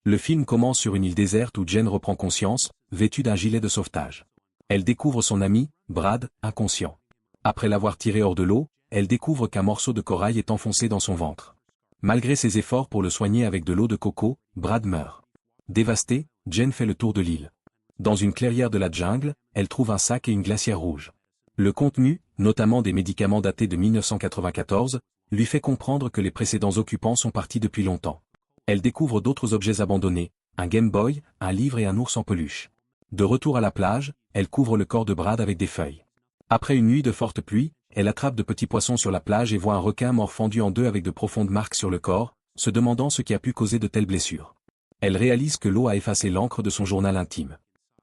Le film commence sur une île déserte où Jen reprend conscience, vêtue d'un gilet de sauvetage. Elle découvre son ami, Brad, inconscient. Après l'avoir tiré hors de l'eau, elle découvre qu'un morceau de corail est enfoncé dans son ventre. Malgré ses efforts pour le soigner avec de l'eau de coco, Brad meurt. Dévastée, Jen fait le tour de l'île. Dans une clairière de la jungle, elle trouve un sac et une glacière rouge. Le contenu, notamment des médicaments datés de 1994, lui fait comprendre que les précédents occupants sont partis depuis longtemps. Elle découvre d'autres objets abandonnés, un Game Boy, un livre et un ours en peluche. De retour à la plage, elle couvre le corps de Brad avec des feuilles. Après une nuit de forte pluie, elle attrape de petits poissons sur la plage et voit un requin mort fendu en deux avec de profondes marques sur le corps, se demandant ce qui a pu causer de telles blessures. Elle réalise que l'eau a effacé l'encre de son journal intime.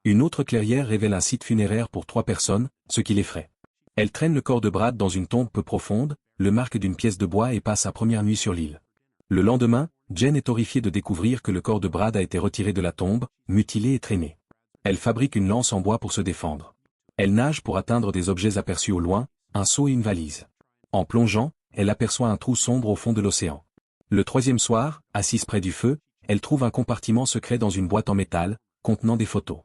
Une autre clairière révèle un site funéraire pour 3 personnes, ce qui l'effraie. Elle traîne le corps de Brad dans une tombe peu profonde, le marque d'une pièce de bois et passe sa première nuit sur l'île. Le lendemain, Jen est horrifiée de découvrir que le corps de Brad a été retiré de la tombe, mutilé et traîné. Elle fabrique une lance en bois pour se défendre. Elle nage pour atteindre des objets aperçus au loin, un seau et une valise. En plongeant, elle aperçoit un trou sombre au fond de l'océan. Le 3e soir, assise près du feu, elle trouve un compartiment secret dans une boîte en métal, contenant des photos.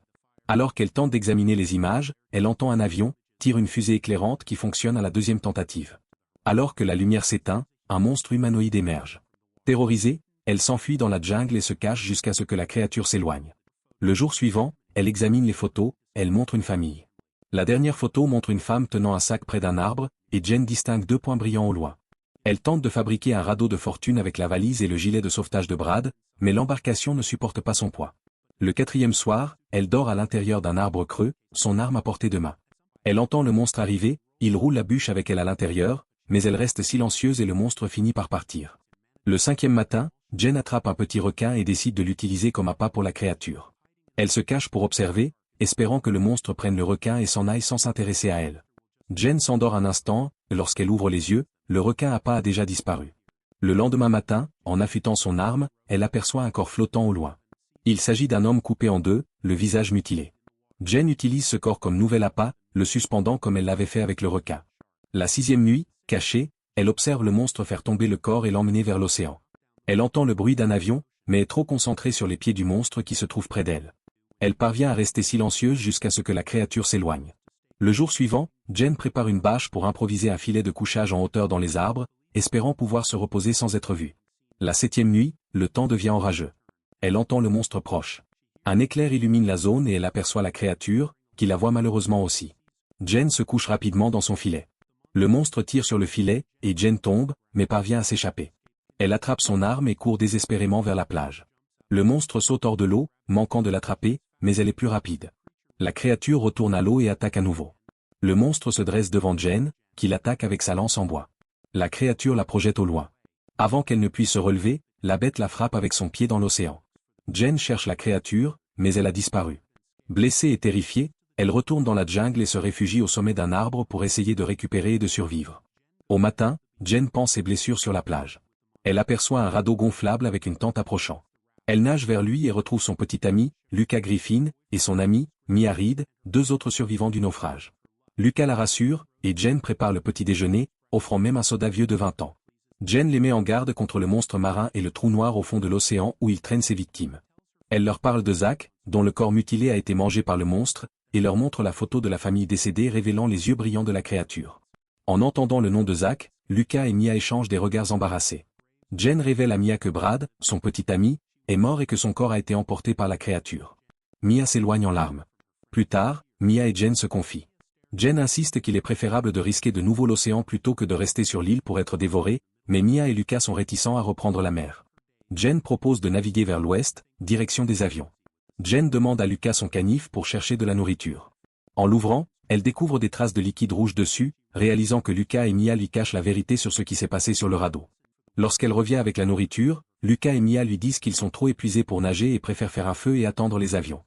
Alors qu'elle tente d'examiner les images, elle entend un avion, tire une fusée éclairante qui fonctionne à la 2e tentative. Alors que la lumière s'éteint, un monstre humanoïde émerge. Terrorisée, elle s'enfuit dans la jungle et se cache jusqu'à ce que la créature s'éloigne. Le jour suivant, elle examine les photos, elle montre une famille. La dernière photo montre une femme tenant un sac près d'un arbre, et Jen distingue 2 points brillants au loin. Elle tente de fabriquer un radeau de fortune avec la valise et le gilet de sauvetage de Brad, mais l'embarcation ne supporte pas son poids. Le 4e soir, elle dort à l'intérieur d'un arbre creux, son arme à portée de main. Elle entend le monstre arriver, il roule la bûche avec elle à l'intérieur, mais elle reste silencieuse et le monstre finit par partir. Le 5e matin, Jen attrape un petit requin et décide de l'utiliser comme appât pour la créature. Elle se cache pour observer, espérant que le monstre prenne le requin et s'en aille sans s'intéresser à elle. Jen s'endort un instant, lorsqu'elle ouvre les yeux, le requin appât a déjà disparu. Le lendemain matin, en affûtant son arme, elle aperçoit un corps flottant au loin. Il s'agit d'un homme coupé en deux, le visage mutilé. Jen utilise ce corps comme nouvel appât, le suspendant comme elle l'avait fait avec le requin. La 6e nuit, cachée, elle observe le monstre faire tomber le corps et l'emmener vers l'océan. Elle entend le bruit d'un avion, mais est trop concentrée sur les pieds du monstre qui se trouve près d'elle. Elle parvient à rester silencieuse jusqu'à ce que la créature s'éloigne. Le jour suivant, Jen prépare une bâche pour improviser un filet de couchage en hauteur dans les arbres, espérant pouvoir se reposer sans être vue. La 7e nuit, le temps devient orageux. Elle entend le monstre proche. Un éclair illumine la zone et elle aperçoit la créature, qui la voit malheureusement aussi. Jen se couche rapidement dans son filet. Le monstre tire sur le filet, et Jen tombe, mais parvient à s'échapper. Elle attrape son arme et court désespérément vers la plage. Le monstre saute hors de l'eau, manquant de l'attraper, mais elle est plus rapide. La créature retourne à l'eau et attaque à nouveau. Le monstre se dresse devant Jen, qui l'attaque avec sa lance en bois. La créature la projette au loin. Avant qu'elle ne puisse se relever, la bête la frappe avec son pied dans l'océan. Jen cherche la créature, mais elle a disparu. Blessée et terrifiée, elle retourne dans la jungle et se réfugie au sommet d'un arbre pour essayer de récupérer et de survivre. Au matin, Jen pense ses blessures sur la plage. Elle aperçoit un radeau gonflable avec une tente approchant. Elle nage vers lui et retrouve son petit ami, Lucas Griffin, et son ami, Mia Reed, 2 autres survivants du naufrage. Lucas la rassure, et Jen prépare le petit déjeuner, offrant même un soda vieux de 20 ans. Jen les met en garde contre le monstre marin et le trou noir au fond de l'océan où il traîne ses victimes. Elle leur parle de Zach, dont le corps mutilé a été mangé par le monstre, et leur montre la photo de la famille décédée révélant les yeux brillants de la créature. En entendant le nom de Zach, Lucas et Mia échangent des regards embarrassés. Jen révèle à Mia que Brad, son petit ami, est mort et que son corps a été emporté par la créature. Mia s'éloigne en larmes. Plus tard, Mia et Jen se confient. Jen insiste qu'il est préférable de risquer de nouveau l'océan plutôt que de rester sur l'île pour être dévoré, mais Mia et Lucas sont réticents à reprendre la mer. Jen propose de naviguer vers l'ouest, direction des avions. Jen demande à Lucas son canif pour chercher de la nourriture. En l'ouvrant, elle découvre des traces de liquide rouge dessus, réalisant que Lucas et Mia lui cachent la vérité sur ce qui s'est passé sur le radeau. Lorsqu'elle revient avec la nourriture, Lucas et Mia lui disent qu'ils sont trop épuisés pour nager et préfèrent faire un feu et attendre les avions.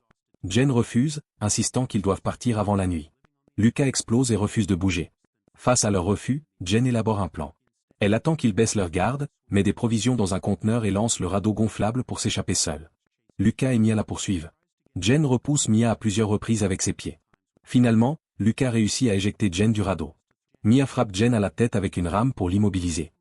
Jen refuse, insistant qu'ils doivent partir avant la nuit. Lucas explose et refuse de bouger. Face à leur refus, Jen élabore un plan. Elle attend qu'ils baissent leur garde, met des provisions dans un conteneur et lance le radeau gonflable pour s'échapper seul. Lucas et Mia la poursuivent. Jen repousse Mia à plusieurs reprises avec ses pieds. Finalement, Lucas réussit à éjecter Jen du radeau. Mia frappe Jen à la tête avec une rame pour l'immobiliser.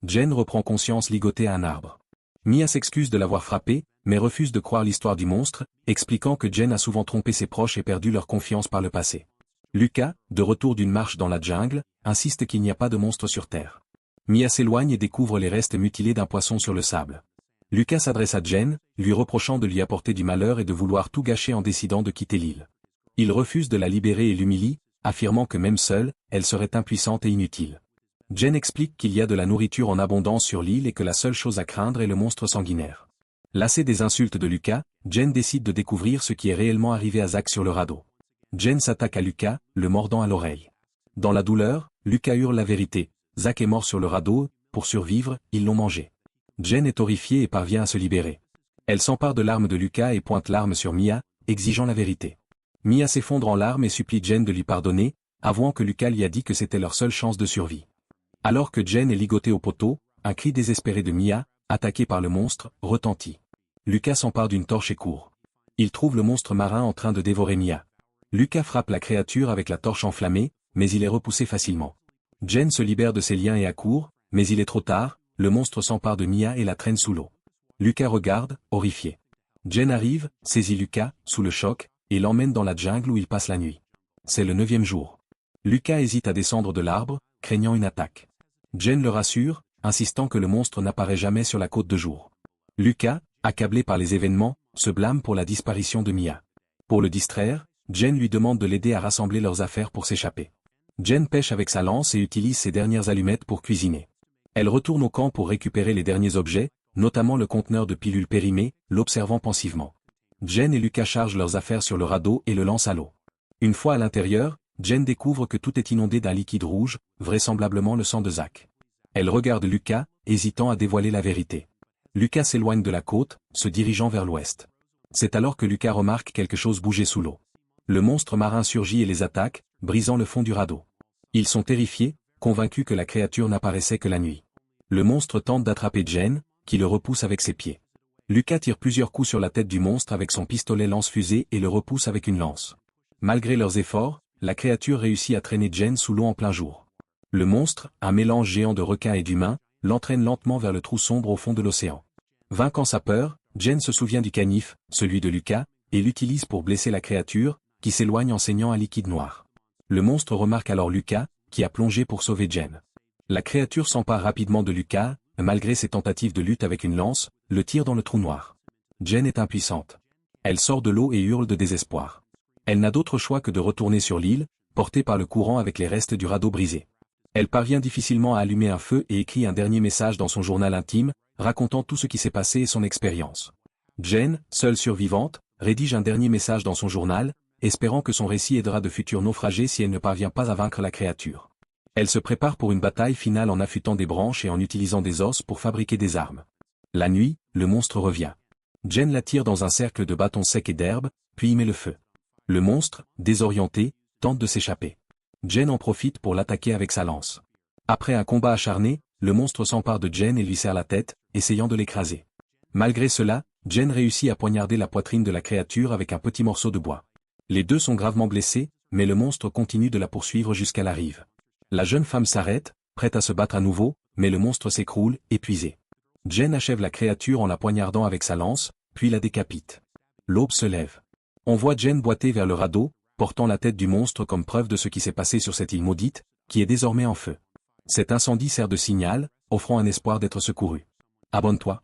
Jen reprend conscience ligotée à un arbre. Mia s'excuse de l'avoir frappée, mais refuse de croire l'histoire du monstre, expliquant que Jen a souvent trompé ses proches et perdu leur confiance par le passé. Lucas, de retour d'une marche dans la jungle, insiste qu'il n'y a pas de monstre sur Terre. Mia s'éloigne et découvre les restes mutilés d'un poisson sur le sable. Lucas s'adresse à Jen, lui reprochant de lui apporter du malheur et de vouloir tout gâcher en décidant de quitter l'île. Il refuse de la libérer et l'humilie, affirmant que même seule, elle serait impuissante et inutile. Jen explique qu'il y a de la nourriture en abondance sur l'île et que la seule chose à craindre est le monstre sanguinaire. Lassée des insultes de Lucas, Jen décide de découvrir ce qui est réellement arrivé à Zach sur le radeau. Jen s'attaque à Lucas, le mordant à l'oreille. Dans la douleur, Lucas hurle la vérité. Zach est mort sur le radeau, pour survivre, ils l'ont mangé. Jen est horrifiée et parvient à se libérer. Elle s'empare de l'arme de Lucas et pointe l'arme sur Mia, exigeant la vérité. Mia s'effondre en larmes et supplie Jen de lui pardonner, avouant que Lucas lui a dit que c'était leur seule chance de survie. Alors que Jen est ligotée au poteau, un cri désespéré de Mia, attaqué par le monstre, retentit. Lucas s'empare d'une torche et court. Il trouve le monstre marin en train de dévorer Mia. Lucas frappe la créature avec la torche enflammée, mais il est repoussé facilement. Jen se libère de ses liens et accourt, mais il est trop tard, le monstre s'empare de Mia et la traîne sous l'eau. Lucas regarde, horrifié. Jen arrive, saisit Lucas, sous le choc, et l'emmène dans la jungle où il passe la nuit. C'est le 9e jour. Lucas hésite à descendre de l'arbre, craignant une attaque. Jen le rassure, insistant que le monstre n'apparaît jamais sur la côte de jour. Lucas, accablé par les événements, se blâme pour la disparition de Mia. Pour le distraire, Jen lui demande de l'aider à rassembler leurs affaires pour s'échapper. Jen pêche avec sa lance et utilise ses dernières allumettes pour cuisiner. Elle retourne au camp pour récupérer les derniers objets, notamment le conteneur de pilules périmées, l'observant pensivement. Jen et Lucas chargent leurs affaires sur le radeau et le lancent à l'eau. Une fois à l'intérieur, Jen découvre que tout est inondé d'un liquide rouge, vraisemblablement le sang de Zach. Elle regarde Lucas, hésitant à dévoiler la vérité. Lucas s'éloigne de la côte, se dirigeant vers l'ouest. C'est alors que Lucas remarque quelque chose bouger sous l'eau. Le monstre marin surgit et les attaque, brisant le fond du radeau. Ils sont terrifiés, convaincus que la créature n'apparaissait que la nuit. Le monstre tente d'attraper Jen, qui le repousse avec ses pieds. Lucas tire plusieurs coups sur la tête du monstre avec son pistolet lance-fusée et le repousse avec une lance. Malgré leurs efforts, la créature réussit à traîner Jen sous l'eau en plein jour. Le monstre, un mélange géant de requin et d'humain, l'entraîne lentement vers le trou sombre au fond de l'océan. Vainquant sa peur, Jen se souvient du canif, celui de Lucas, et l'utilise pour blesser la créature, qui s'éloigne en saignant un liquide noir. Le monstre remarque alors Lucas, qui a plongé pour sauver Jen. La créature s'empare rapidement de Lucas, malgré ses tentatives de lutte avec une lance, le tire dans le trou noir. Jen est impuissante. Elle sort de l'eau et hurle de désespoir. Elle n'a d'autre choix que de retourner sur l'île, portée par le courant avec les restes du radeau brisé. Elle parvient difficilement à allumer un feu et écrit un dernier message dans son journal intime, racontant tout ce qui s'est passé et son expérience. Jen, seule survivante, rédige un dernier message dans son journal, espérant que son récit aidera de futurs naufragés si elle ne parvient pas à vaincre la créature. Elle se prépare pour une bataille finale en affûtant des branches et en utilisant des os pour fabriquer des armes. La nuit, le monstre revient. Jen l'attire dans un cercle de bâtons secs et d'herbes, puis y met le feu. Le monstre, désorienté, tente de s'échapper. Jen en profite pour l'attaquer avec sa lance. Après un combat acharné, le monstre s'empare de Jen et lui serre la tête, essayant de l'écraser. Malgré cela, Jen réussit à poignarder la poitrine de la créature avec un petit morceau de bois. Les deux sont gravement blessés, mais le monstre continue de la poursuivre jusqu'à la rive. La jeune femme s'arrête, prête à se battre à nouveau, mais le monstre s'écroule, épuisé. Jen achève la créature en la poignardant avec sa lance, puis la décapite. L'aube se lève. On voit Jen boiter vers le radeau, portant la tête du monstre comme preuve de ce qui s'est passé sur cette île maudite, qui est désormais en feu. Cet incendie sert de signal, offrant un espoir d'être secouru. Abonne-toi.